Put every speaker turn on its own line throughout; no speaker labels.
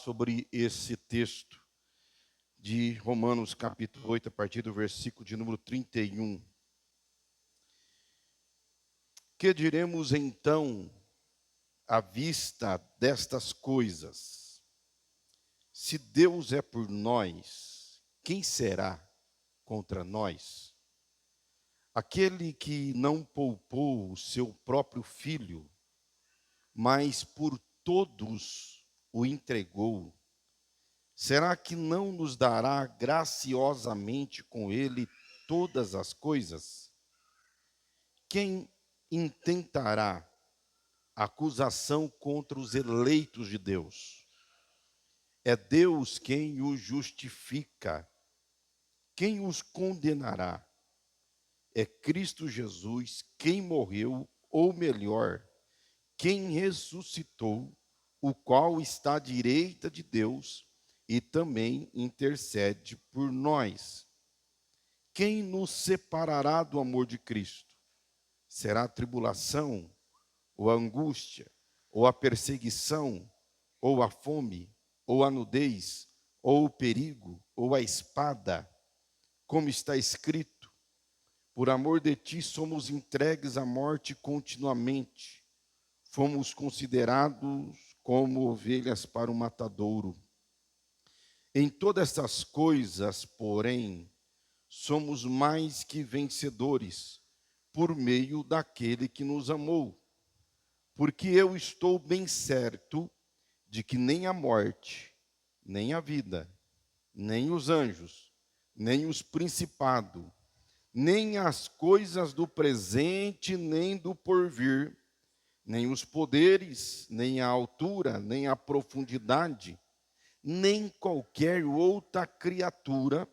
sobre esse texto de Romanos capítulo 8, a partir do versículo de número 31. Que diremos então à vista destas coisas? Se Deus é por nós, quem será contra nós? Aquele que não poupou o seu próprio filho, mas por todos o entregou, será que não nos dará graciosamente com ele todas as coisas? Quem intentará acusação contra os eleitos de Deus? É Deus quem os justifica. Quem os condenará? É Cristo Jesus quem morreu, ou melhor, quem ressuscitou, o qual está à direita de Deus e também intercede por nós. Quem nos separará do amor de Cristo? Será a tribulação, ou a angústia, ou a perseguição, ou a fome, ou a nudez, ou o perigo, ou a espada? Como está escrito: por amor de ti somos entregues à morte continuamente. Fomos considerados como ovelhas para o matadouro. Em todas essas coisas, porém, somos mais que vencedores, por meio daquele que nos amou. Porque eu estou bem certo de que nem a morte, nem a vida, nem os anjos, nem os principados, nem as coisas do presente, nem do porvir, nem os poderes, nem a altura, nem a profundidade, nem qualquer outra criatura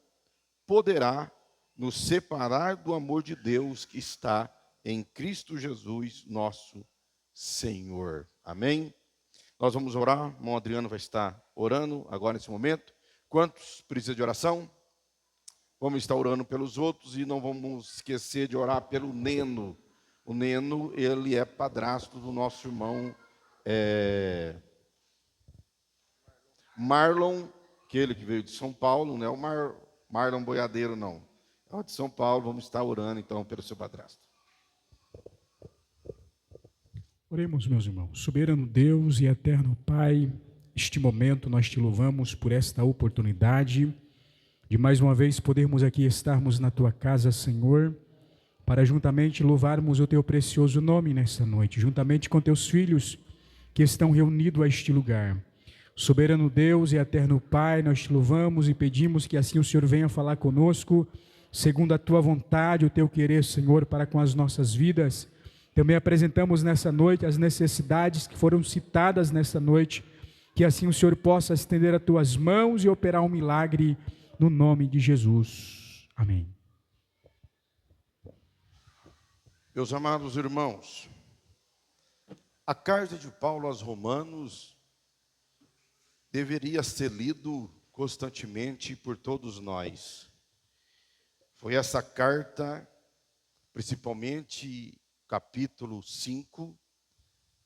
poderá nos separar do amor de Deus que está em Cristo Jesus, nosso Senhor. Amém? Nós vamos orar. O irmão Adriano vai estar orando agora nesse momento. Quantos precisam de oração? Vamos estar orando pelos outros e não vamos esquecer de orar pelo Neno. O Neno, ele é padrasto do nosso irmão Marlon, aquele que veio de São Paulo, não é o Marlon Boiadeiro, não. É o de São Paulo. Vamos estar orando então pelo seu padrasto.
Oremos, meus irmãos. Soberano Deus e eterno Pai, este momento nós te louvamos por esta oportunidade de mais uma vez podermos aqui estarmos na tua casa, Senhor, para juntamente louvarmos o teu precioso nome nesta noite, juntamente com teus filhos que estão reunidos a este lugar. Soberano Deus e eterno Pai, nós te louvamos e pedimos que assim o Senhor venha falar conosco, segundo a tua vontade, o teu querer, Senhor, para com as nossas vidas. Também apresentamos nessa noite as necessidades que foram citadas nessa noite, que assim o Senhor possa estender as tuas mãos e operar um milagre no nome de Jesus. Amém.
Meus amados irmãos, a carta de Paulo aos Romanos deveria ser lido constantemente por todos nós. Foi essa carta, principalmente capítulo 5,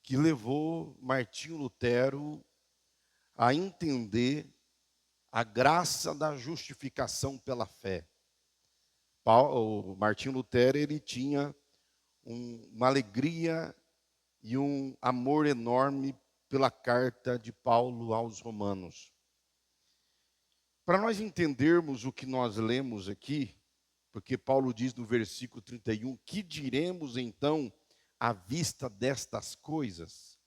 que levou Martinho Lutero a entender a graça da justificação pela fé. Martinho Lutero, ele tinha uma alegria e um amor enorme pela carta de Paulo aos Romanos. Para nós entendermos o que nós lemos aqui, porque Paulo diz no versículo 31, que diremos então à vista destas coisas?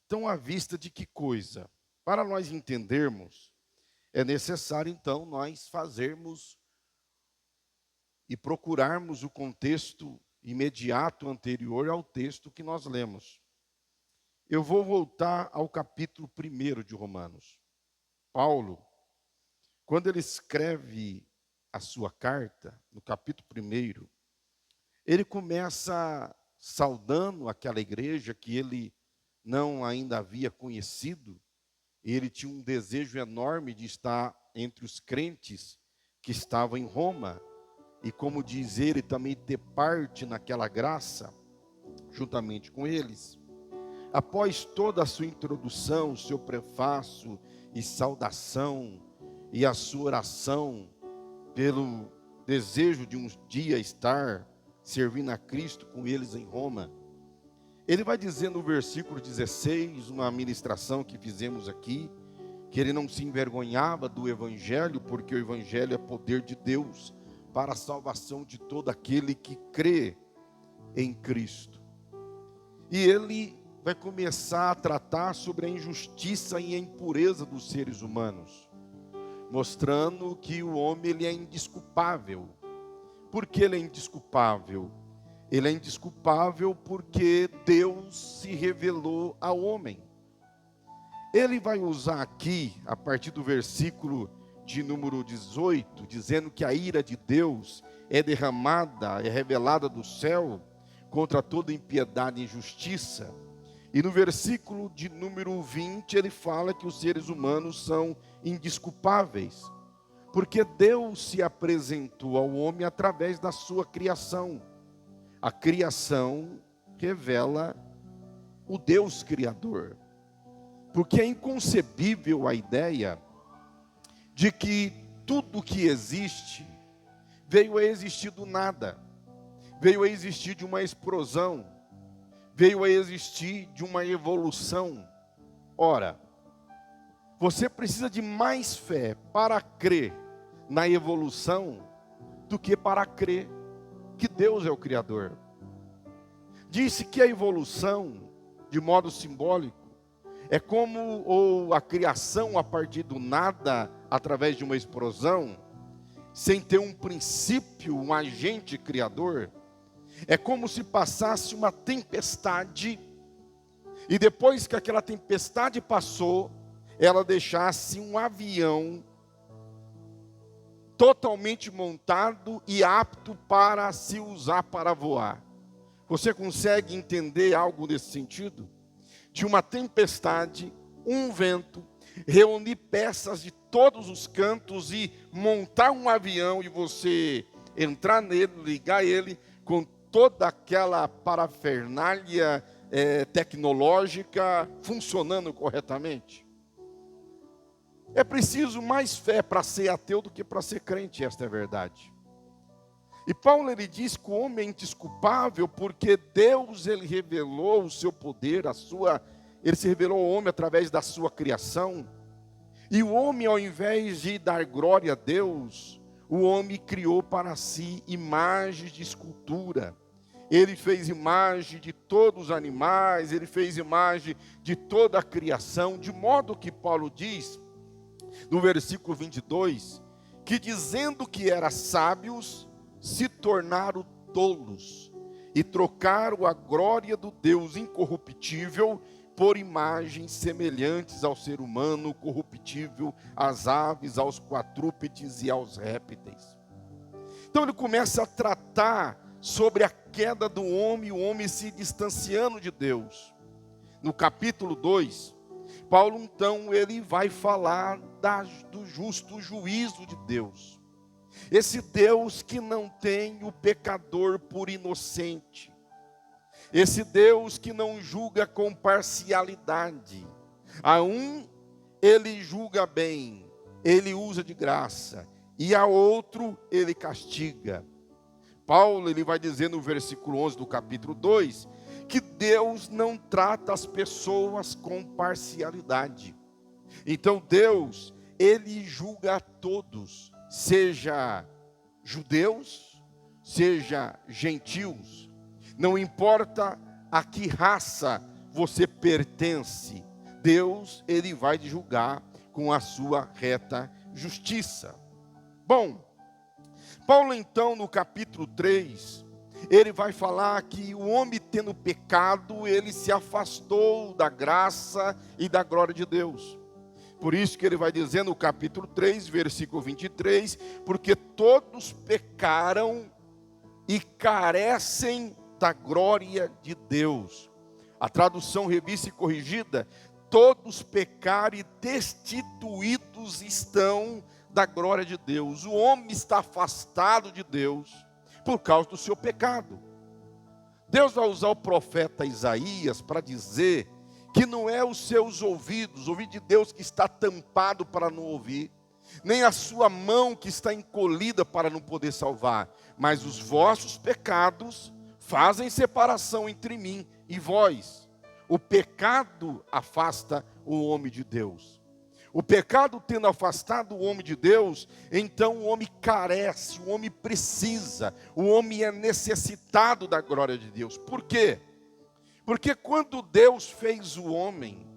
Então, à vista de que coisa? Para nós entendermos, é necessário então nós fazermos e procurarmos o contexto imediato anterior ao texto que nós lemos. Eu vou voltar ao capítulo 1 de Romanos. Paulo, quando ele escreve a sua carta, no capítulo 1, ele começa saudando aquela igreja que ele não ainda havia conhecido. Ele tinha um desejo enorme de estar entre os crentes que estavam em Roma, e como diz ele, também ter parte naquela graça, juntamente com eles. após toda a sua introdução, o seu prefácio e saudação, e a sua oração pelo desejo de um dia estar servindo a Cristo com eles em Roma, ele vai dizer no versículo 16, uma ministração que fizemos aqui, que ele não se envergonhava do Evangelho, porque o Evangelho é poder de Deus para a salvação de todo aquele que crê em Cristo. E ele vai começar a tratar sobre a injustiça e a impureza dos seres humanos, mostrando que o homem ele é indesculpável. Por que ele é indesculpável? Ele é indesculpável porque Deus se revelou ao homem. Ele vai usar aqui, a partir do versículo de número 18, dizendo que a ira de Deus é derramada, é revelada do céu contra toda impiedade e injustiça. E no versículo de número 20, ele fala que os seres humanos são indesculpáveis, porque Deus se apresentou ao homem através da sua criação. A criação revela o Deus Criador, porque é inconcebível a ideia de que tudo que existe veio a existir do nada, veio a existir de uma explosão, veio a existir de uma evolução. Ora, você precisa de mais fé para crer na evolução do que para crer que Deus é o Criador. Disse que a evolução, de modo simbólico, é como ou a criação a partir do nada, através de uma explosão, sem ter um princípio, um agente criador. É como se passasse uma tempestade, e depois que aquela tempestade passou, ela deixasse um avião totalmente montado e apto para se usar para voar. Você consegue entender algo nesse sentido? De uma tempestade, um vento, reunir peças de todos os cantos e montar um avião, e você entrar nele, ligar ele com toda aquela parafernália tecnológica funcionando corretamente. É preciso mais fé para ser ateu do que para ser crente, esta é a verdade. E Paulo ele diz que o homem é indesculpável porque Deus ele revelou o seu poder, ele se revelou ao homem através da sua criação. E o homem, ao invés de dar glória a Deus, o homem criou para si imagens de escultura. Ele fez imagem de todos os animais, ele fez imagem de toda a criação, de modo que Paulo diz, no versículo 22, que dizendo que eram sábios, se tornaram tolos, e trocaram a glória do Deus incorruptível por imagens semelhantes ao ser humano corruptível, às aves, aos quadrúpedes e aos répteis. Então ele começa a tratar sobre a queda do homem, o homem se distanciando de Deus. No capítulo 2, Paulo então ele vai falar do justo juízo de Deus. Esse Deus que não tem o pecador por inocente. Esse Deus que não julga com parcialidade. A um ele julga bem, ele usa de graça, e a outro ele castiga. Paulo ele vai dizer no versículo 11 do capítulo 2, que Deus não trata as pessoas com parcialidade. Então Deus, ele julga a todos, seja judeus, seja gentios, não importa a que raça você pertence, Deus, ele vai te julgar com a sua reta justiça. Bom, Paulo então no capítulo 3, ele vai falar que o homem tendo pecado, ele se afastou da graça e da glória de Deus. Por isso que ele vai dizer no capítulo 3, versículo 23, porque todos pecaram e carecem da glória de Deus. A tradução revista e corrigida, todos pecaram e destituídos estão da glória de Deus. O homem está afastado de Deus por causa do seu pecado. Deus vai usar o profeta Isaías para dizer que não é os seus ouvidos, o ouvido de Deus que está tampado para não ouvir, nem a sua mão que está encolhida para não poder salvar, mas os vossos pecados fazem separação entre mim e vós. O pecado afasta o homem de Deus. O pecado tendo afastado o homem de Deus, então o homem carece, o homem precisa, o homem é necessitado da glória de Deus. Por quê? Porque quando Deus fez o homem,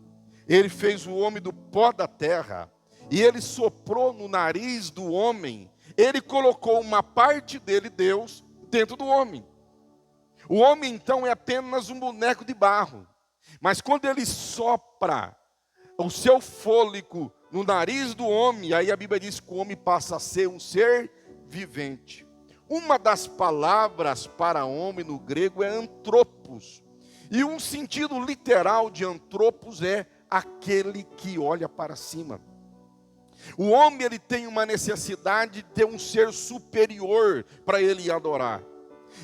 Ele fez o homem do pó da terra, e Ele soprou no nariz do homem, Ele colocou uma parte dele, Deus, dentro do homem. O homem então é apenas um boneco de barro, mas quando Ele sopra o seu fôlego no nariz do homem, aí a Bíblia diz que o homem passa a ser um ser vivente. Uma das palavras para homem no grego é antropos, e um sentido literal de antropos é aquele que olha para cima. O homem, ele tem uma necessidade de ter um ser superior para ele adorar.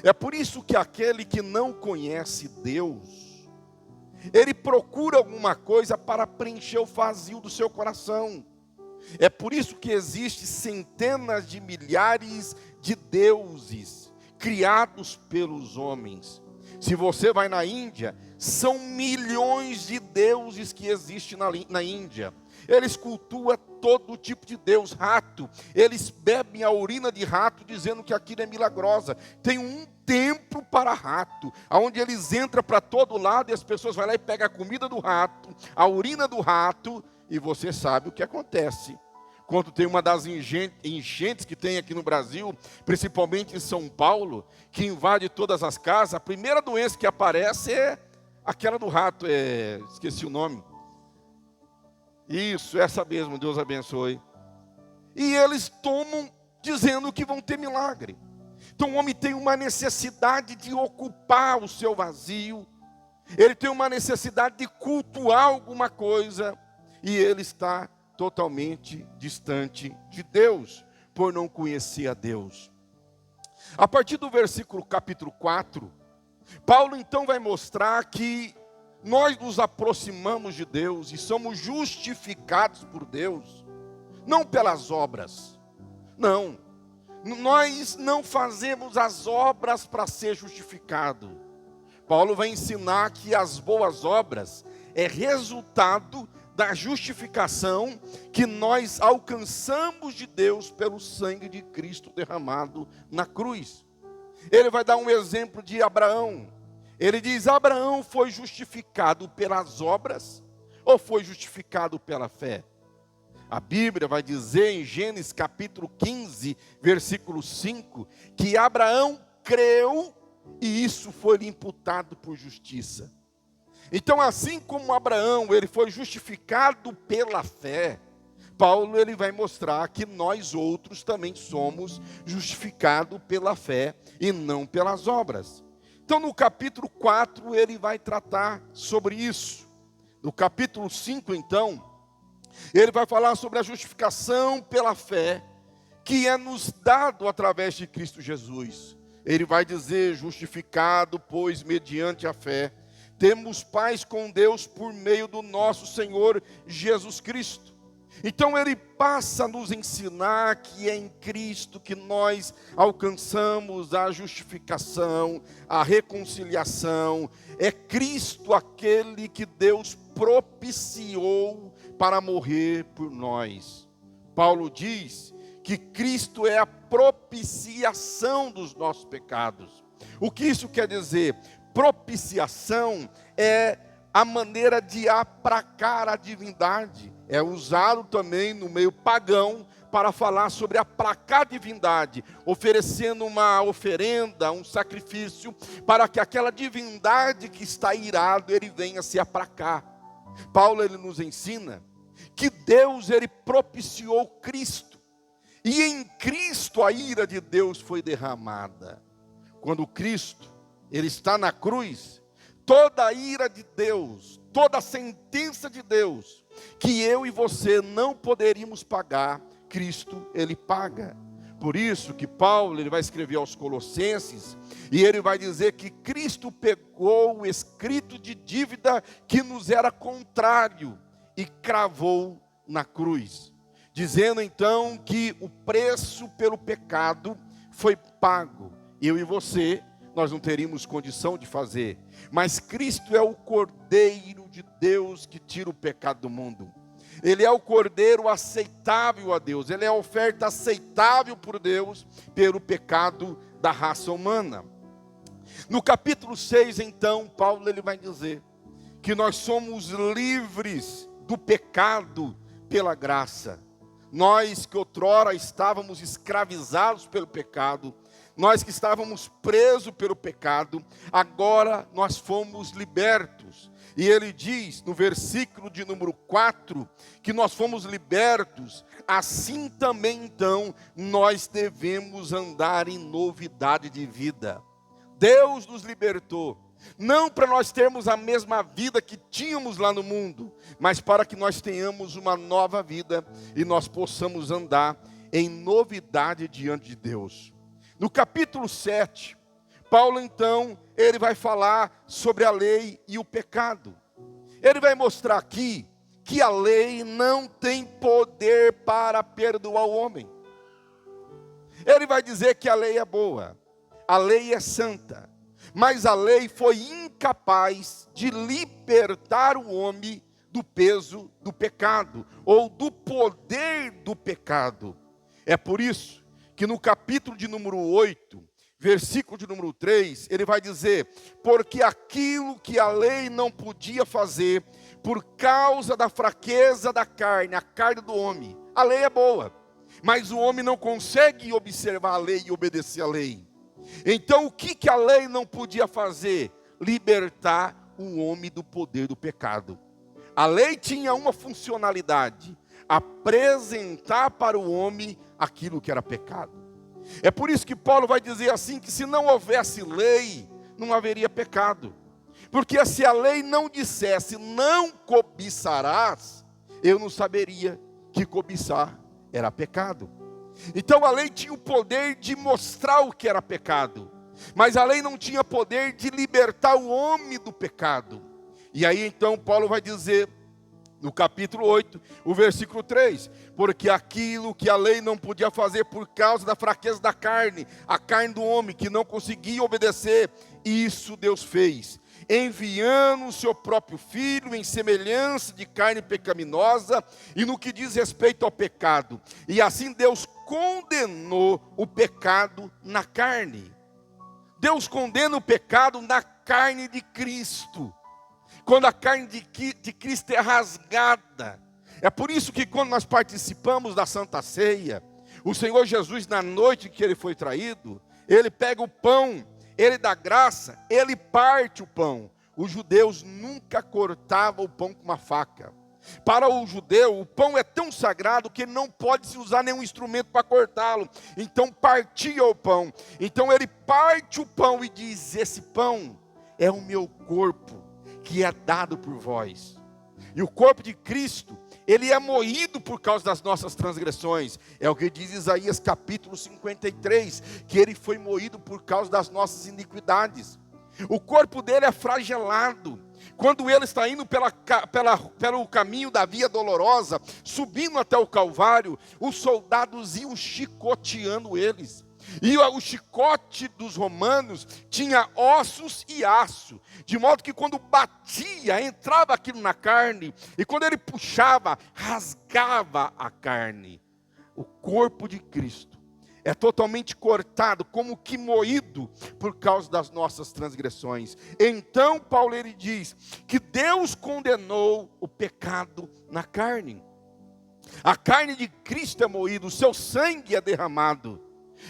É por isso que aquele que não conhece Deus, ele procura alguma coisa para preencher o vazio do seu coração. É por isso que existem centenas de milhares de deuses criados pelos homens. Se você vai na Índia, são milhões de deuses que existem na Índia. Eles cultuam todo tipo de deus, rato. Eles bebem a urina de rato, dizendo que aquilo é milagrosa. Tem um templo para rato, onde eles entram para todo lado e as pessoas vão lá e pegam a comida do rato, a urina do rato, e você sabe o que acontece. Quando tem uma das enchentes que tem aqui no Brasil, principalmente em São Paulo, que invade todas as casas, a primeira doença que aparece é aquela do rato, esqueci o nome. Isso, essa mesmo, Deus abençoe. E eles tomam dizendo que vão ter milagre. Então o homem tem uma necessidade de ocupar o seu vazio, ele tem uma necessidade de cultuar alguma coisa, e ele está totalmente distante de Deus, por não conhecer a Deus. A partir do versículo capítulo 4, Paulo então vai mostrar que nós nos aproximamos de Deus e somos justificados por Deus, não pelas obras. Não, nós não fazemos as obras para ser justificado. Paulo vai ensinar que as boas obras é resultado da justificação que nós alcançamos de Deus pelo sangue de Cristo derramado na cruz. Ele vai dar um exemplo de Abraão. Ele diz: Abraão foi justificado pelas obras ou foi justificado pela fé? A Bíblia vai dizer em Gênesis capítulo 15, versículo 5, que Abraão creu e isso foi lhe imputado por justiça. Então, assim como Abraão, ele foi justificado pela fé, Paulo ele vai mostrar que nós outros também somos justificados pela fé e não pelas obras. Então, no capítulo 4, ele vai tratar sobre isso. No capítulo 5, então, ele vai falar sobre a justificação pela fé, que é nos dado através de Cristo Jesus. Ele vai dizer: justificado, pois, mediante a fé, temos paz com Deus por meio do nosso Senhor Jesus Cristo. Então ele passa a nos ensinar que é em Cristo que nós alcançamos a justificação, a reconciliação. É Cristo aquele que Deus propiciou para morrer por nós. Paulo diz que Cristo é a propiciação dos nossos pecados. O que isso quer dizer? Propiciação é a maneira de aplacar a divindade. É usado também no meio pagão para falar sobre aplacar a divindade, oferecendo uma oferenda, um sacrifício, para que aquela divindade que está irado, ele venha se aplacar. Paulo ele nos ensina que Deus ele propiciou Cristo, e em Cristo a ira de Deus foi derramada. Quando Cristo ele está na cruz, toda a ira de Deus, toda a sentença de Deus, que eu e você não poderíamos pagar, Cristo ele paga. Por isso que Paulo ele vai escrever aos Colossenses, e ele vai dizer que Cristo pegou o escrito de dívida que nos era contrário e cravou na cruz, dizendo então que o preço pelo pecado foi pago. Eu e você, nós não teríamos condição de fazer, mas Cristo é o Cordeiro de Deus que tira o pecado do mundo. Ele é o Cordeiro aceitável a Deus, ele é a oferta aceitável por Deus pelo pecado da raça humana. No capítulo 6, então, Paulo ele vai dizer que nós somos livres do pecado pela graça. Nós que outrora estávamos escravizados pelo pecado, nós que estávamos presos pelo pecado, agora nós fomos libertos. E ele diz no versículo de número 4, que nós fomos libertos, assim também então nós devemos andar em novidade de vida. Deus nos libertou, não para nós termos a mesma vida que tínhamos lá no mundo, mas para que nós tenhamos uma nova vida e nós possamos andar em novidade diante de Deus. No capítulo 7, Paulo então, ele vai falar sobre a lei e o pecado. Ele vai mostrar aqui que a lei não tem poder para perdoar o homem. Ele vai dizer que a lei é boa, a lei é santa, mas a lei foi incapaz de libertar o homem do peso do pecado, ou do poder do pecado. É por isso que no capítulo de número 8, versículo de número 3, ele vai dizer: porque aquilo que a lei não podia fazer, por causa da fraqueza da carne, a carne do homem, a lei é boa, mas o homem não consegue observar a lei e obedecer a lei. Então o que a lei não podia fazer? Libertar o homem do poder do pecado. A lei tinha uma funcionalidade: apresentar para o homem aquilo que era pecado. É por isso que Paulo vai dizer assim, que se não houvesse lei, não haveria pecado. Porque se a lei não dissesse, não cobiçarás, eu não saberia que cobiçar era pecado. Então a lei tinha o poder de mostrar o que era pecado, mas a lei não tinha poder de libertar o homem do pecado. E aí então Paulo vai dizer, no capítulo 8, o versículo 3, porque aquilo que a lei não podia fazer por causa da fraqueza da carne, a carne do homem que não conseguia obedecer, isso Deus fez, enviando o seu próprio Filho em semelhança de carne pecaminosa, e no que diz respeito ao pecado, e assim Deus condenou o pecado na carne. Deus condena o pecado na carne de Cristo. Quando a carne de Cristo é rasgada. É por isso que quando nós participamos da Santa Ceia, o Senhor Jesus, na noite que ele foi traído, ele pega o pão, ele dá graça, ele parte o pão. Os judeus nunca cortavam o pão com uma faca. Para o judeu, o pão é tão sagrado que ele não pode se usar nenhum instrumento para cortá-lo. Então partia o pão. Então ele parte o pão e diz: esse pão é o meu corpo, que é dado por vós. E o corpo de Cristo, ele é moído por causa das nossas transgressões. É o que diz Isaías capítulo 53, que ele foi moído por causa das nossas iniquidades. O corpo dele é flagelado. Quando ele está indo pelo caminho da via dolorosa, subindo até o Calvário, os soldados iam chicoteando eles. E o chicote dos romanos tinha ossos e aço, de modo que quando batia, entrava aquilo na carne, e quando ele puxava, rasgava a carne. O corpo de Cristo é totalmente cortado, como que moído, por causa das nossas transgressões. Então Paulo ele diz que Deus condenou o pecado na carne. A carne de Cristo é moída, o seu sangue é derramado.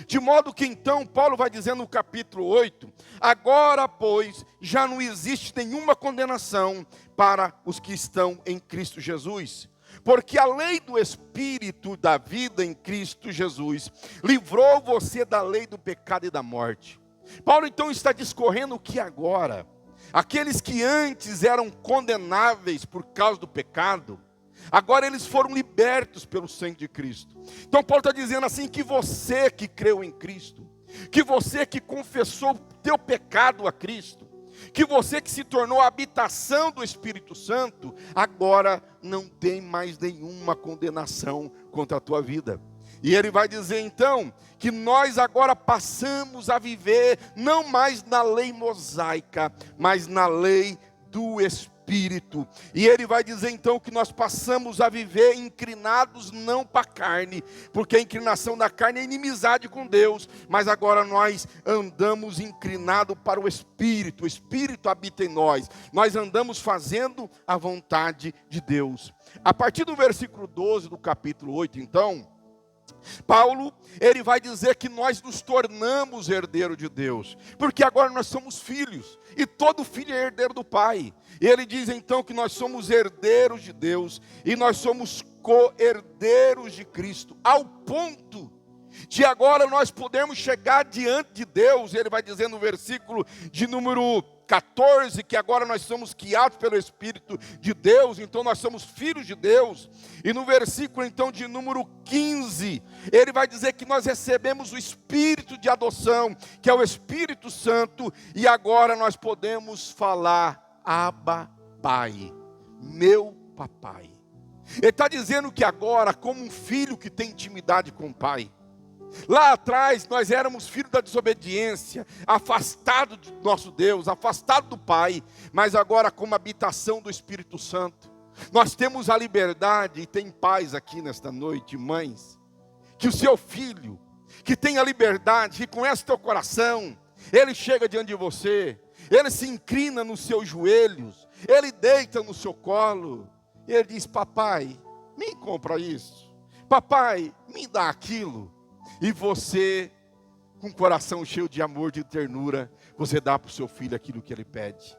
De modo que então Paulo vai dizer no capítulo 8, agora pois já não existe nenhuma condenação para os que estão em Cristo Jesus, porque a lei do Espírito da vida em Cristo Jesus livrou você da lei do pecado e da morte. Paulo então está discorrendo que agora, aqueles que antes eram condenáveis por causa do pecado, Agora eles foram libertos pelo sangue de Cristo. Então Paulo está dizendo assim, que você que creu em Cristo, que você que confessou o teu pecado a Cristo, que você que se tornou a habitação do Espírito Santo, agora não tem mais nenhuma condenação contra a tua vida. E ele vai dizer então, que nós agora passamos a viver, não mais na lei mosaica, mas na lei do Espírito. E ele vai dizer então que nós passamos a viver inclinados não para a carne, porque a inclinação da carne é inimizade com Deus, mas agora nós andamos inclinados para o Espírito habita em nós, nós andamos fazendo a vontade de Deus. A partir do versículo 12 do capítulo 8 então, Paulo, ele vai dizer que nós nos tornamos herdeiro de Deus, porque agora nós somos filhos, e todo filho é herdeiro do Pai. E ele diz então que nós somos herdeiros de Deus, e nós somos co-herdeiros de Cristo, ao ponto de agora nós podemos chegar diante de Deus. Ele vai dizer no versículo de número 14, que agora nós somos guiados pelo Espírito de Deus, então nós somos filhos de Deus. E no versículo então de número 15, ele vai dizer que nós recebemos o Espírito de adoção, que é o Espírito Santo, e agora nós podemos falar, Abba, Pai, meu papai. Ele está dizendo que agora, como um filho que tem intimidade com o Pai, lá atrás nós éramos filhos da desobediência, afastados do nosso Deus, afastados do Pai, mas agora como habitação do Espírito Santo, nós temos a liberdade. E tem pais aqui nesta noite, mães, que o seu filho, que tem a liberdade, que conhece o teu coração, ele chega diante de você, ele se inclina nos seus joelhos, ele deita no seu colo, e ele diz, papai, me compra isso, papai, me dá aquilo. E você, com o coração cheio de amor, de ternura, você dá para o seu filho aquilo que ele pede.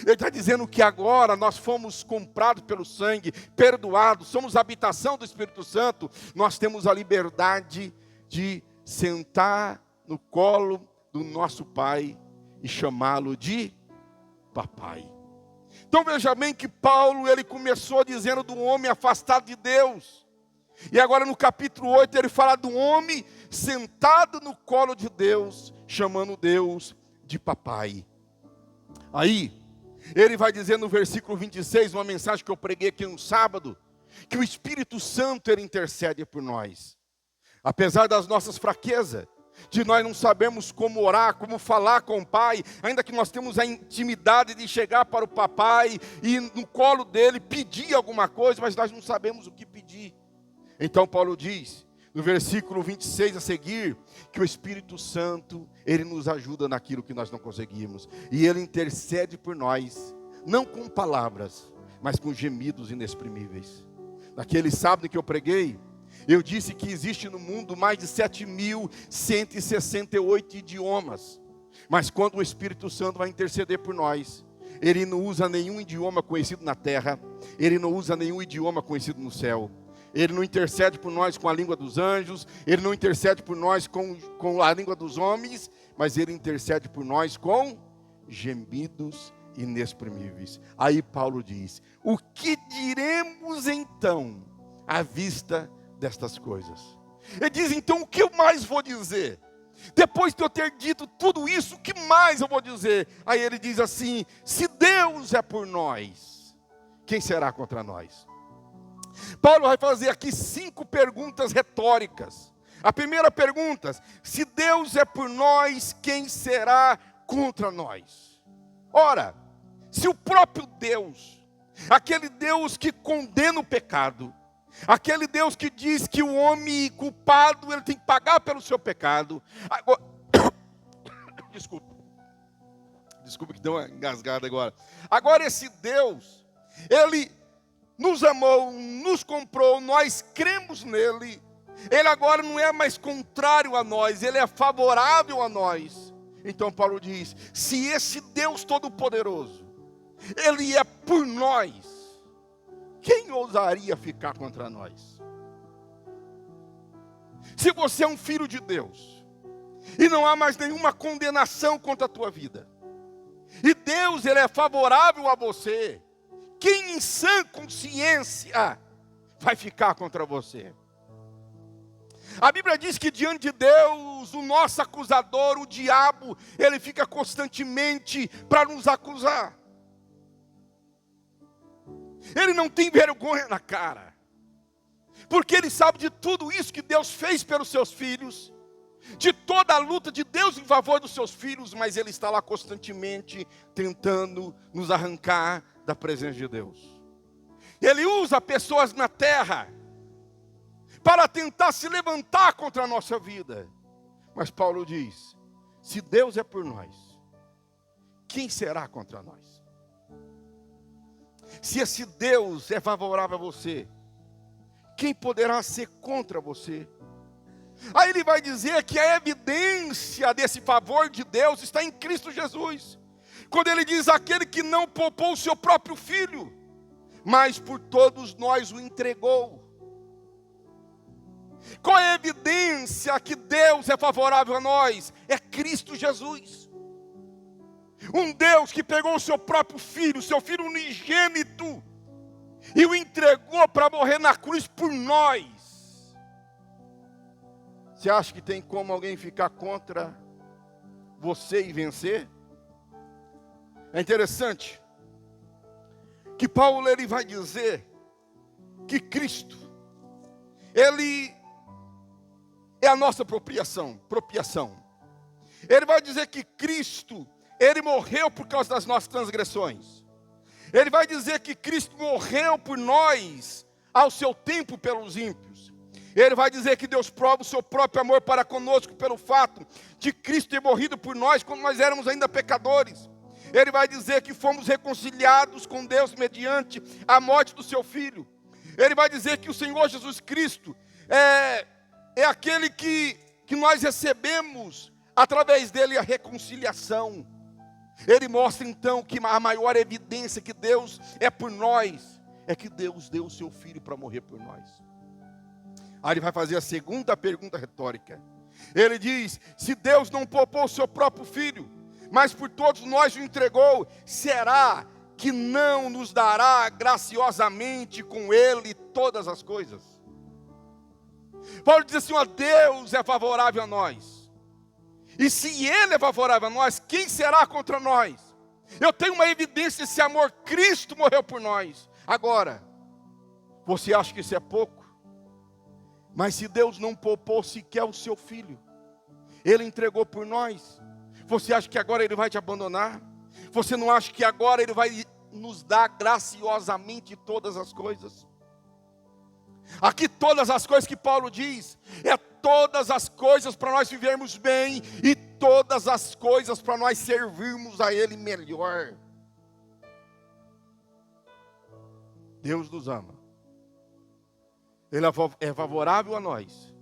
Ele está dizendo que agora nós fomos comprados pelo sangue, perdoados, somos a habitação do Espírito Santo. Nós temos a liberdade de sentar no colo do nosso Pai e chamá-lo de papai. Então veja bem que Paulo, ele começou dizendo do homem afastado de Deus. E agora no capítulo 8 ele fala do homem sentado no colo de Deus, chamando Deus de papai. Aí, ele vai dizer no versículo 26, uma mensagem que eu preguei aqui no sábado, que o Espírito Santo, ele intercede por nós. Apesar das nossas fraquezas, de nós não sabermos como orar, como falar com o Pai, ainda que nós temos a intimidade de chegar para o papai e no colo dele pedir alguma coisa, mas nós não sabemos o que pedir. Então Paulo diz, no versículo 26 a seguir, que o Espírito Santo, ele nos ajuda naquilo que nós não conseguimos. E ele intercede por nós, não com palavras, mas com gemidos inexprimíveis. Naquele sábado que eu preguei, eu disse que existe no mundo mais de 7.168 idiomas. Mas quando o Espírito Santo vai interceder por nós, ele não usa nenhum idioma conhecido na terra, ele não usa nenhum idioma conhecido no céu. Ele não intercede por nós com a língua dos anjos, ele não intercede por nós com a língua dos homens, mas ele intercede por nós com gemidos inexprimíveis. Aí Paulo diz, o que diremos então à vista destas coisas? Ele diz, então o que eu mais vou dizer? Depois de eu ter dito tudo isso, o que mais eu vou dizer? Aí ele diz assim, se Deus é por nós, quem será contra nós? Paulo vai fazer aqui 5 perguntas retóricas. A primeira pergunta, se Deus é por nós, quem será contra nós? Ora, se o próprio Deus, aquele Deus que condena o pecado, aquele Deus que diz que o homem culpado, ele tem que pagar pelo seu pecado. Agora, desculpa que deu uma engasgada agora. Agora esse Deus, ele nos amou, nos comprou, nós cremos nele. Ele agora não é mais contrário a nós, ele é favorável a nós. Então Paulo diz, se esse Deus Todo-Poderoso, ele é por nós, quem ousaria ficar contra nós? Se você é um filho de Deus, e não há mais nenhuma condenação contra a tua vida, e Deus, ele é favorável a você, quem em sã consciência vai ficar contra você. A Bíblia diz que diante de Deus, o nosso acusador, o diabo, ele fica constantemente para nos acusar. Ele não tem vergonha na cara, porque ele sabe de tudo isso que Deus fez pelos seus filhos, de toda a luta de Deus em favor dos seus filhos, mas ele está lá constantemente tentando nos arrancar da presença de Deus. Ele usa pessoas na terra para tentar se levantar contra a nossa vida. Mas Paulo diz: se Deus é por nós, quem será contra nós? Se esse Deus é favorável a você, quem poderá ser contra você? Aí ele vai dizer que a evidência desse favor de Deus está em Cristo Jesus. Quando ele diz: aquele que não poupou o seu próprio filho, mas por todos nós o entregou. Qual é a evidência que Deus é favorável a nós? É Cristo Jesus. Um Deus que pegou o seu próprio filho, seu filho unigênito, e o entregou para morrer na cruz por nós. Você acha que tem como alguém ficar contra você e vencer? É interessante que Paulo ele vai dizer que Cristo, ele é a nossa propiciação. Ele vai dizer que Cristo, ele morreu por causa das nossas transgressões. Ele vai dizer que Cristo morreu por nós ao seu tempo pelos ímpios. Ele vai dizer que Deus prova o seu próprio amor para conosco pelo fato de Cristo ter morrido por nós quando nós éramos ainda pecadores. Ele vai dizer que fomos reconciliados com Deus mediante a morte do seu Filho. Ele vai dizer que o Senhor Jesus Cristo é aquele que nós recebemos através dele a reconciliação. Ele mostra então que a maior evidência que Deus é por nós, é que Deus deu o seu Filho para morrer por nós. Aí ele vai fazer a segunda pergunta retórica. Ele diz: se Deus não poupou o seu próprio Filho, mas por todos nós o entregou, será que não nos dará graciosamente com ele todas as coisas? Paulo diz assim: ó, Deus é favorável a nós. E se ele é favorável a nós, quem será contra nós? Eu tenho uma evidência desse amor. Cristo morreu por nós. Agora, você acha que isso é pouco? Mas se Deus não poupou sequer o seu Filho, ele entregou por nós, você acha que agora ele vai te abandonar? Você não acha que agora ele vai nos dar graciosamente todas as coisas? Aqui todas as coisas que Paulo diz, é todas as coisas para nós vivermos bem, e todas as coisas para nós servirmos a ele melhor. Deus nos ama. Ele é favorável a nós,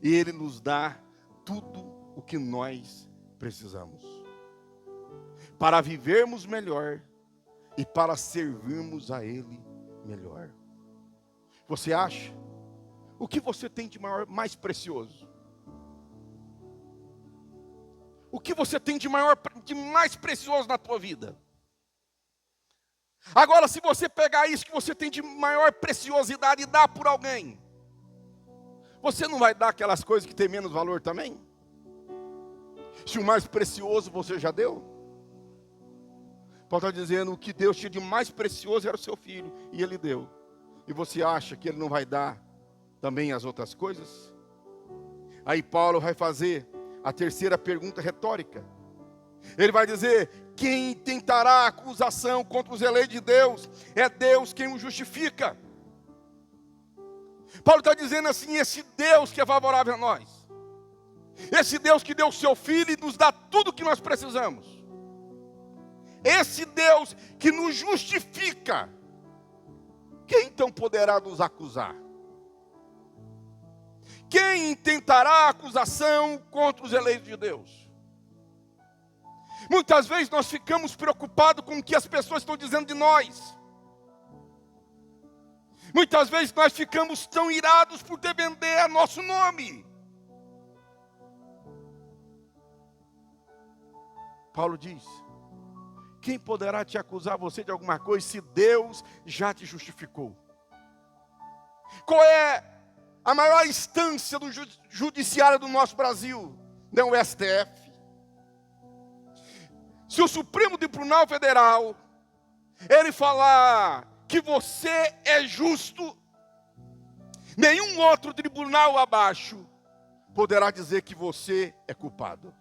e ele nos dá tudo o que nós precisamos para vivermos melhor e para servirmos a ele melhor. Você acha? O que você tem de maior, mais precioso? O que você tem de mais precioso na tua vida? Agora, se você pegar isso que você tem de maior preciosidade e dar por alguém, você não vai dar aquelas coisas que tem menos valor também? Se o mais precioso você já deu? Paulo está dizendo: o que Deus tinha de mais precioso era o seu Filho, e ele deu. E você acha que ele não vai dar também as outras coisas? Aí Paulo vai fazer a terceira pergunta retórica. Ele vai dizer: quem tentará acusação contra os eleitos de Deus? É Deus quem o justifica. Paulo está dizendo assim: esse Deus que é favorável a nós, esse Deus que deu o seu Filho e nos dá tudo o que nós precisamos, esse Deus que nos justifica, quem então poderá nos acusar? Quem intentará acusação contra os eleitos de Deus? Muitas vezes nós ficamos preocupados com o que as pessoas estão dizendo de nós. Muitas vezes nós ficamos tão irados por ter vender nosso nome. Paulo diz: quem poderá te acusar você de alguma coisa se Deus já te justificou? Qual é a maior instância do judiciário do nosso Brasil? Não o STF. Se o Supremo Tribunal Federal, ele falar que você é justo, nenhum outro tribunal abaixo poderá dizer que você é culpado.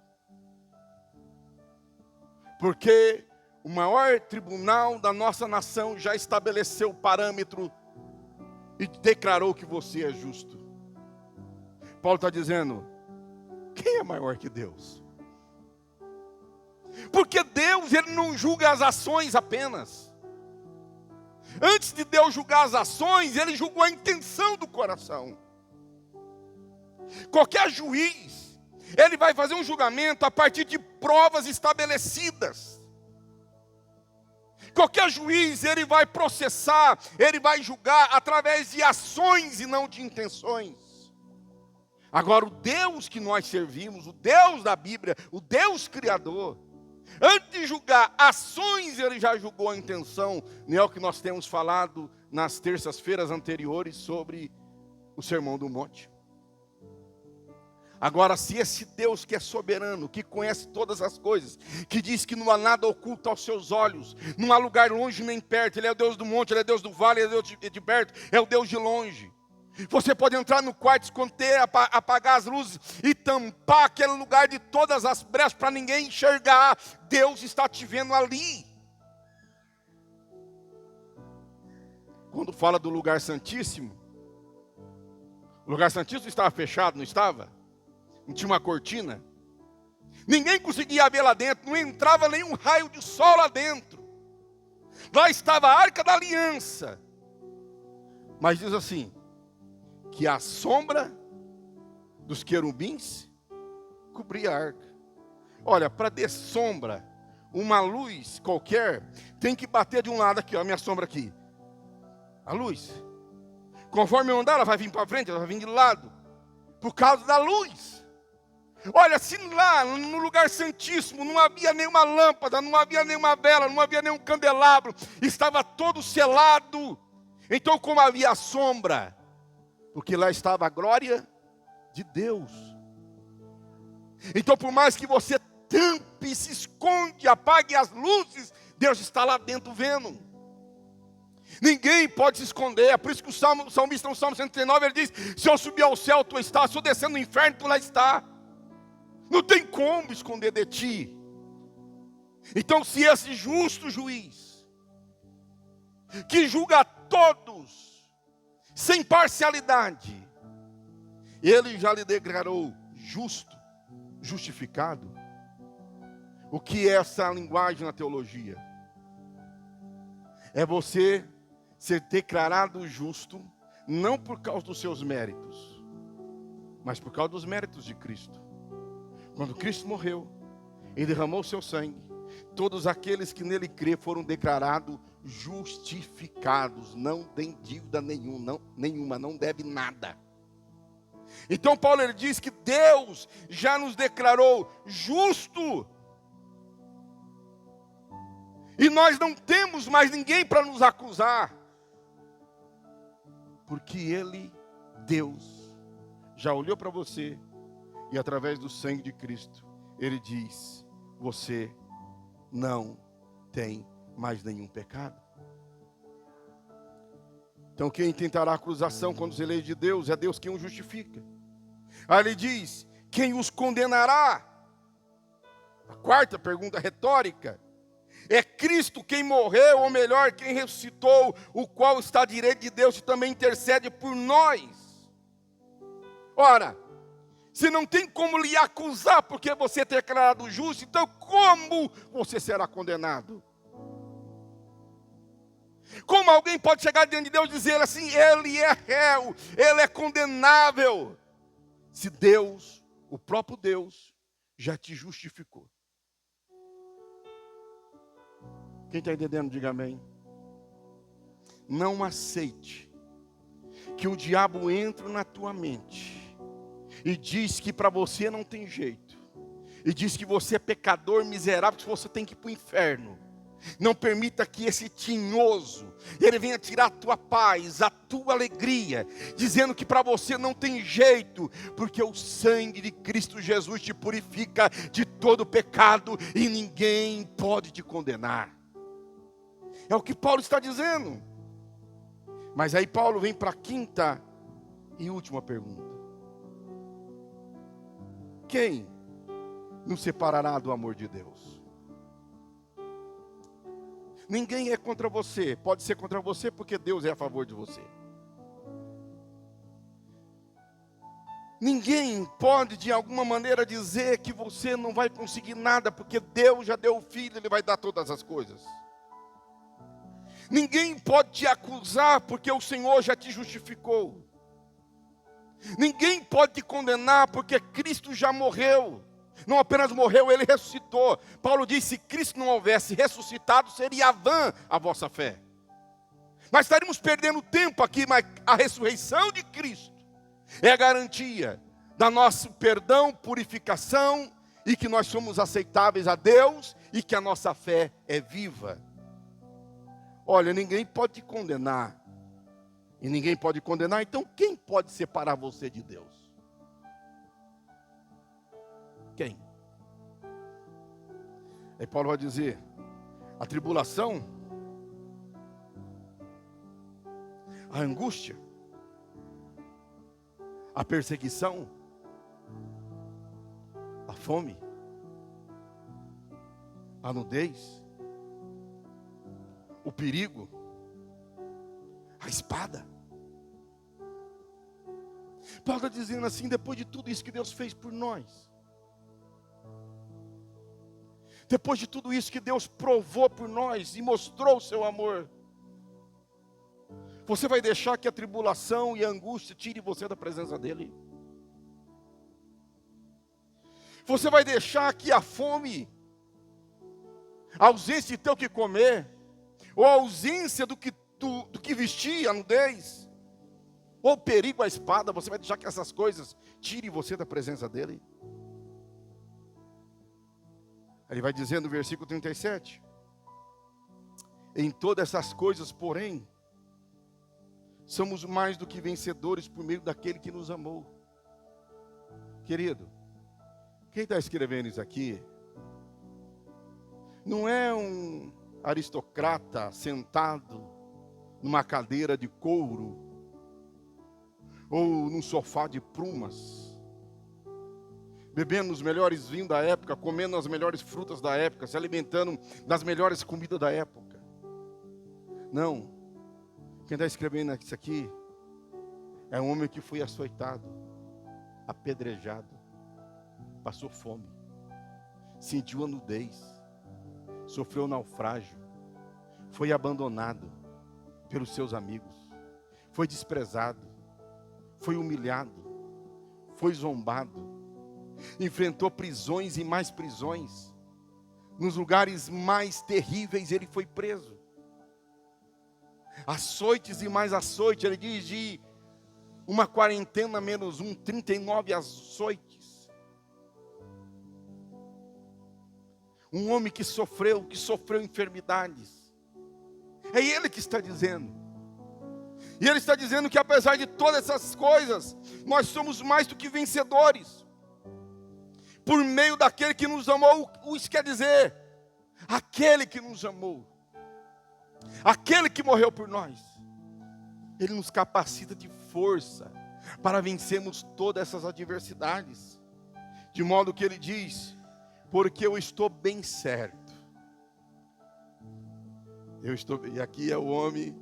Porque o maior tribunal da nossa nação já estabeleceu o parâmetro e declarou que você é justo. Paulo está dizendo, quem é maior que Deus? Porque Deus, ele não julga as ações apenas. Antes de Deus julgar as ações, ele julgou a intenção do coração. Qualquer juiz, ele vai fazer um julgamento a partir de provas estabelecidas. Qualquer juiz, ele vai processar, ele vai julgar através de ações e não de intenções. Agora, o Deus que nós servimos, o Deus da Bíblia, o Deus Criador, antes de julgar ações, ele já julgou a intenção. Não é o que nós temos falado nas terças-feiras anteriores sobre o Sermão do Monte. Agora, se esse Deus que é soberano, que conhece todas as coisas, que diz que não há nada oculto aos seus olhos, não há lugar longe nem perto, ele é o Deus do monte, ele é Deus do vale, ele é Deus de perto, é o Deus de longe. Você pode entrar no quarto, esconder, apagar as luzes e tampar aquele lugar de todas as brechas para ninguém enxergar. Deus está te vendo ali. Quando fala do lugar santíssimo, o lugar santíssimo estava fechado, não estava? Não tinha uma cortina. Ninguém conseguia ver lá dentro, não entrava nenhum raio de sol lá dentro. Lá estava a Arca da Aliança. Mas diz assim, que a sombra dos querubins cobria a arca. Olha, para ter sombra, uma luz qualquer tem que bater de um lado aqui, ó, a minha sombra aqui. A luz. Conforme eu andar, ela vai vir para frente, ela vai vir de lado. Por causa da luz. Olha, se lá no lugar santíssimo não havia nenhuma lâmpada, não havia nenhuma vela, não havia nenhum candelabro, estava todo selado. Então, como havia sombra, porque lá estava a glória de Deus. Então, por mais que você tampe, se esconde, apague as luzes, Deus está lá dentro vendo. Ninguém pode se esconder. É por isso que o salmista no Salmo 139, ele diz, se eu subir ao céu, tu estás, se eu descer no inferno, tu lá está. Não tem como esconder de ti. Então, se esse justo juiz, que julga a todos, sem parcialidade, ele já lhe declarou justo, justificado. O que é essa linguagem na teologia? É você ser declarado justo, não por causa dos seus méritos, mas por causa dos méritos de Cristo. Quando Cristo morreu e derramou o seu sangue, todos aqueles que nele crê foram declarados justificados, não tem dívida nenhuma, não deve nada. Então Paulo ele diz que Deus já nos declarou justo. E nós não temos mais ninguém para nos acusar. Porque Ele, Deus, já olhou para você e através do sangue de Cristo, Ele diz, você não tem mais nenhum pecado. Então quem tentará acusação contra os eleitos de Deus, é Deus quem os justifica. Aí ele diz, quem os condenará? A quarta pergunta retórica. É Cristo quem morreu, ou melhor, quem ressuscitou, o qual está à direita de Deus e também intercede por nós. Ora, se não tem como lhe acusar porque você é declarado justo, então como você será condenado? Como alguém pode chegar diante de Deus e dizer assim, ele é réu, ele é condenável, se Deus, o próprio Deus, já te justificou? Quem está entendendo, diga amém. Não aceite que o diabo entre na tua mente e diz que para você não tem jeito, e diz que você é pecador miserável, que você tem que ir para o inferno. Não permita que esse tinhoso, ele venha tirar a tua paz, a tua alegria, dizendo que para você não tem jeito, porque o sangue de Cristo Jesus te purifica de todo pecado e ninguém pode te condenar. É o que Paulo está dizendo. Mas aí Paulo vem para a quinta e última pergunta: quem nos separará do amor de Deus? Ninguém é contra você. Pode ser contra você porque Deus é a favor de você. Ninguém pode de alguma maneira dizer que você não vai conseguir nada, porque Deus já deu o Filho, Ele vai dar todas as coisas. Ninguém pode te acusar, porque o Senhor já te justificou. Ninguém pode te condenar, porque Cristo já morreu. Não apenas morreu, Ele ressuscitou. Paulo disse: se Cristo não houvesse ressuscitado, seria vã a vossa fé. Nós estaríamos perdendo tempo aqui, mas a ressurreição de Cristo é a garantia da nosso perdão, purificação, e que nós somos aceitáveis a Deus, e que a nossa fé é viva. Olha, ninguém pode te condenar, e ninguém pode condenar, então quem pode separar você de Deus? Quem? Aí Paulo vai dizer: a tribulação, a angústia, a perseguição, a fome, a nudez, o perigo, a espada. Paulo está dizendo assim, depois de tudo isso que Deus fez por nós, depois de tudo isso que Deus provou por nós e mostrou o seu amor, você vai deixar que a tribulação e a angústia tire você da presença dEle? Você vai deixar que a fome, a ausência de ter o que comer, ou a ausência do que vestir, a nudez, ou o perigo, a espada, você vai deixar que essas coisas tirem você da presença dEle? Ele vai dizer no versículo 37, em todas essas coisas, porém, somos mais do que vencedores por meio daquele que nos amou. Querido, quem está escrevendo isso aqui, não é um aristocrata sentado numa cadeira de couro, ou num sofá de plumas, bebendo os melhores vinhos da época, comendo as melhores frutas da época, se alimentando das melhores comidas da época. Não. Quem está escrevendo isso aqui é um homem que foi açoitado, apedrejado, passou fome, sentiu a nudez, sofreu naufrágio, foi abandonado pelos seus amigos, foi desprezado, foi humilhado, foi zombado, enfrentou prisões e mais prisões. Nos lugares mais terríveis ele foi preso. Açoites e mais açoites, ele diz de uma quarentena menos 39 açoites. Um homem que sofreu enfermidades. É ele que está dizendo. E ele está dizendo que apesar de todas essas coisas, nós somos mais do que vencedores. Por meio daquele que nos amou, isso quer dizer, aquele que nos amou, aquele que morreu por nós, ele nos capacita de força para vencermos todas essas adversidades. De modo que ele diz, porque eu estou bem certo. E aqui é o homem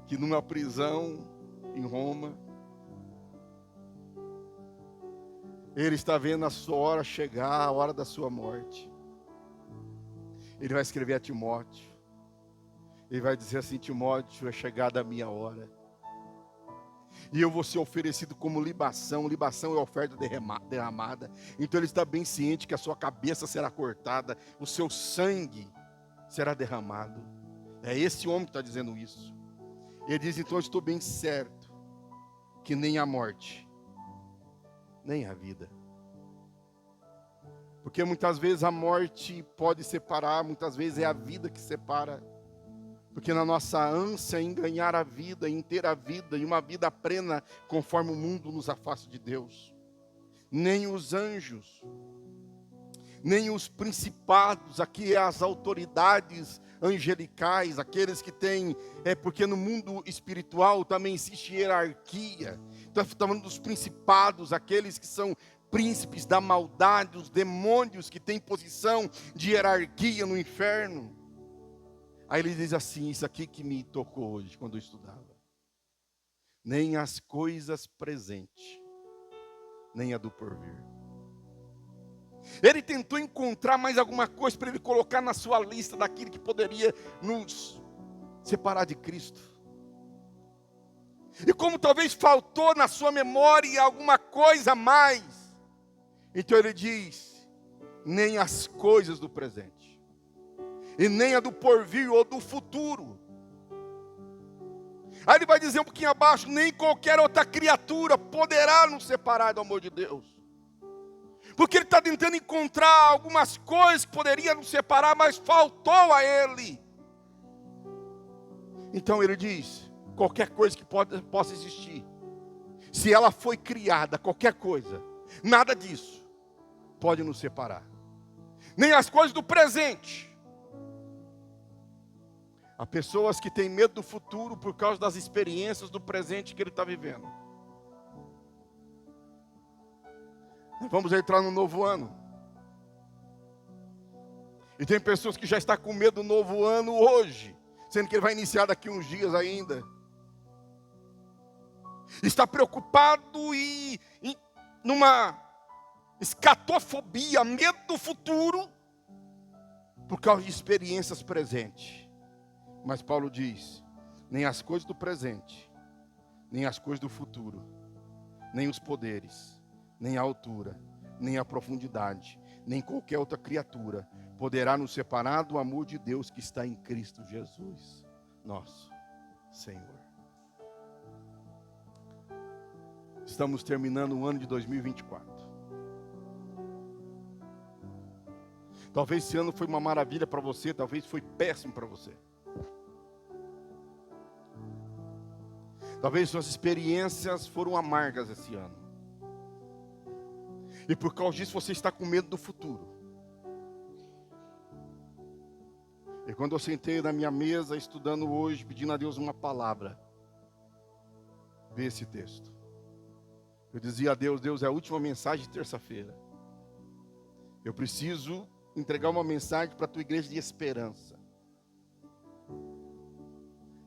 que numa prisão em Roma, ele está vendo a sua hora chegar, a hora da sua morte. Ele vai escrever a Timóteo. Ele vai dizer assim: Timóteo, é chegada a minha hora. E eu vou ser oferecido como libação. Libação é oferta derramada. Então ele está bem ciente que a sua cabeça será cortada, o seu sangue será derramado. É esse homem que está dizendo isso. Ele diz: então eu estou bem certo que nem a morte, nem a vida, Porque muitas vezes a morte pode separar, muitas vezes é a vida que separa. Porque na nossa ânsia em ganhar a vida, em ter a vida, e uma vida plena, conforme o mundo nos afasta de Deus. Nem os anjos, nem os principados, aqui é as autoridades angelicais, aqueles que têm, porque no mundo espiritual também existe hierarquia. Então estamos falando dos principados, aqueles que são príncipes da maldade, os demônios que têm posição de hierarquia no inferno. Aí ele diz assim, isso aqui que me tocou hoje, quando eu estudava. Nem as coisas presentes, nem a do porvir. Ele tentou encontrar mais alguma coisa para ele colocar na sua lista daquilo que poderia nos separar de Cristo. E como talvez faltou na sua memória alguma coisa a mais, então ele diz, nem as coisas do presente, e nem a do porvir ou do futuro. Aí ele vai dizer um pouquinho abaixo, nem qualquer outra criatura poderá nos separar do amor de Deus. Porque ele está tentando encontrar algumas coisas que poderiam nos separar, mas faltou a ele. Então ele diz, qualquer coisa que possa existir, se ela foi criada, qualquer coisa, nada disso pode nos separar. Nem as coisas do presente. Há pessoas que têm medo do futuro por causa das experiências do presente que ele está vivendo. Vamos entrar no novo ano. E tem pessoas que já estão com medo do novo ano hoje, sendo que ele vai iniciar daqui uns dias ainda. Está preocupado e numa escatofobia, medo do futuro, por causa de experiências presentes. Mas Paulo diz, nem as coisas do presente, nem as coisas do futuro, nem os poderes, nem a altura, nem a profundidade, nem qualquer outra criatura poderá nos separar do amor de Deus que está em Cristo Jesus, nosso Senhor. Estamos terminando o ano de 2024. Talvez esse ano foi uma maravilha para você, talvez foi péssimo para você. Talvez suas experiências foram amargas esse ano. E por causa disso você está com medo do futuro. E quando eu sentei na minha mesa, estudando hoje, pedindo a Deus uma palavra, vi esse texto. Eu dizia a Deus, Deus, é a última mensagem de terça-feira. Eu preciso entregar uma mensagem para a tua igreja de esperança.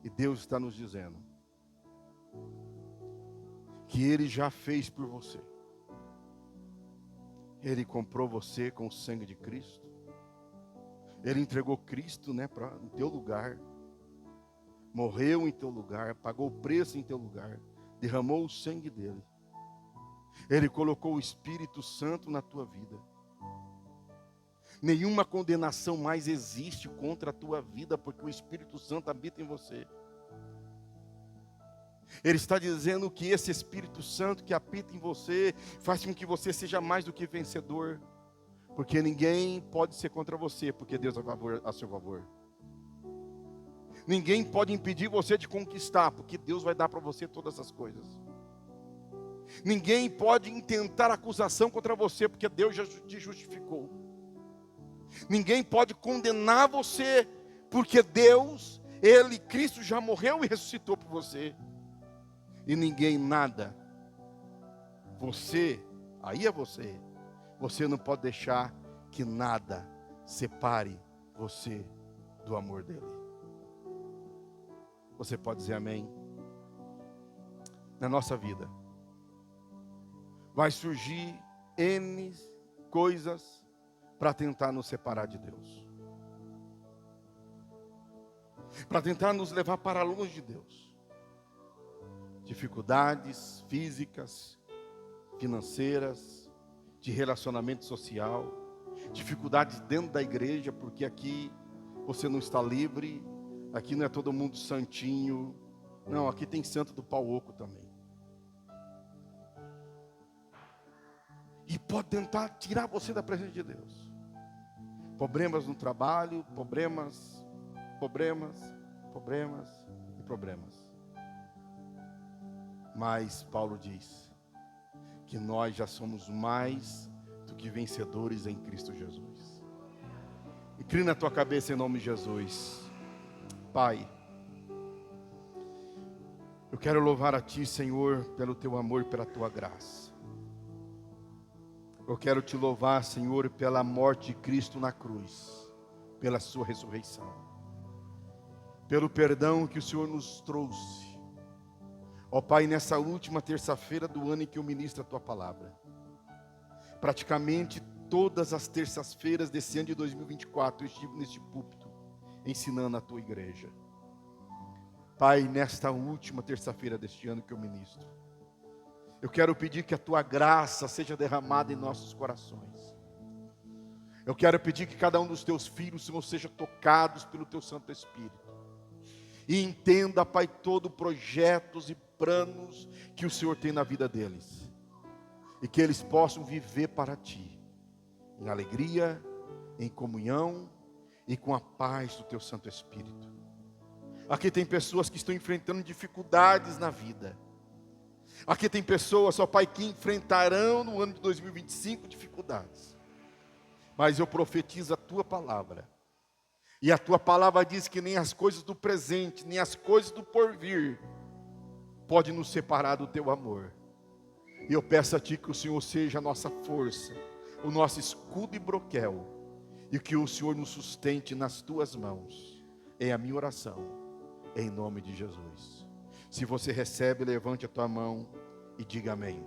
E Deus está nos dizendo que Ele já fez por você. Ele comprou você com o sangue de Cristo. Ele entregou Cristo, em teu lugar. Morreu em teu lugar, pagou o preço em teu lugar, derramou o sangue dele. Ele colocou o Espírito Santo na tua vida. Nenhuma condenação mais existe contra a tua vida, porque o Espírito Santo habita em você. Ele está dizendo que esse Espírito Santo que habita em você faz com que você seja mais do que vencedor. Porque ninguém pode ser contra você, porque Deus é a seu favor. Ninguém pode impedir você de conquistar, porque Deus vai dar para você todas as coisas. Ninguém pode intentar acusação contra você, porque Deus já te justificou. Ninguém pode condenar você, porque Deus, Cristo já morreu e ressuscitou por você. E ninguém, nada. Você, aí é você. Você não pode deixar que nada separe você do amor dele. Você pode dizer amém? Na nossa vida vai surgir N coisas para tentar nos separar de Deus, para tentar nos levar para longe de Deus. Dificuldades físicas, financeiras, de relacionamento social, dificuldades dentro da igreja, porque aqui você não está livre, aqui não é todo mundo santinho, não, aqui tem santo do pau oco também. E pode tentar tirar você da presença de Deus. Problemas no trabalho, problemas e problemas. Mas Paulo diz que nós já somos mais do que vencedores em Cristo Jesus. Inclina a tua cabeça em nome de Jesus. Pai, eu quero louvar a Ti, Senhor, pelo Teu amor e pela Tua graça. Eu quero Te louvar, Senhor, pela morte de Cristo na cruz, pela Sua ressurreição, pelo perdão que o Senhor nos trouxe. Ó Pai, nessa última terça-feira do ano em que eu ministro a Tua palavra, praticamente todas as terças-feiras desse ano de 2024, eu estive neste púlpito, ensinando a Tua igreja. Pai, nesta última terça-feira deste ano que eu ministro, eu quero pedir que a Tua graça seja derramada em nossos corações. Eu quero pedir que cada um dos Teus filhos, Senhor, seja tocados pelo Teu Santo Espírito. E entenda, Pai, todo projetos e planos que o Senhor tem na vida deles. E que eles possam viver para Ti, em alegria, em comunhão e com a paz do Teu Santo Espírito. Aqui tem pessoas que estão enfrentando dificuldades na vida. Aqui tem pessoas, ó Pai, que enfrentarão no ano de 2025 dificuldades. Mas eu profetizo a Tua palavra. E a Tua palavra diz que nem as coisas do presente, nem as coisas do porvir pode nos separar do Teu amor. E eu peço a Ti que o Senhor seja a nossa força, o nosso escudo e broquel, e que o Senhor nos sustente nas Tuas mãos. É a minha oração, em nome de Jesus. Se você recebe, levante a tua mão e diga amém.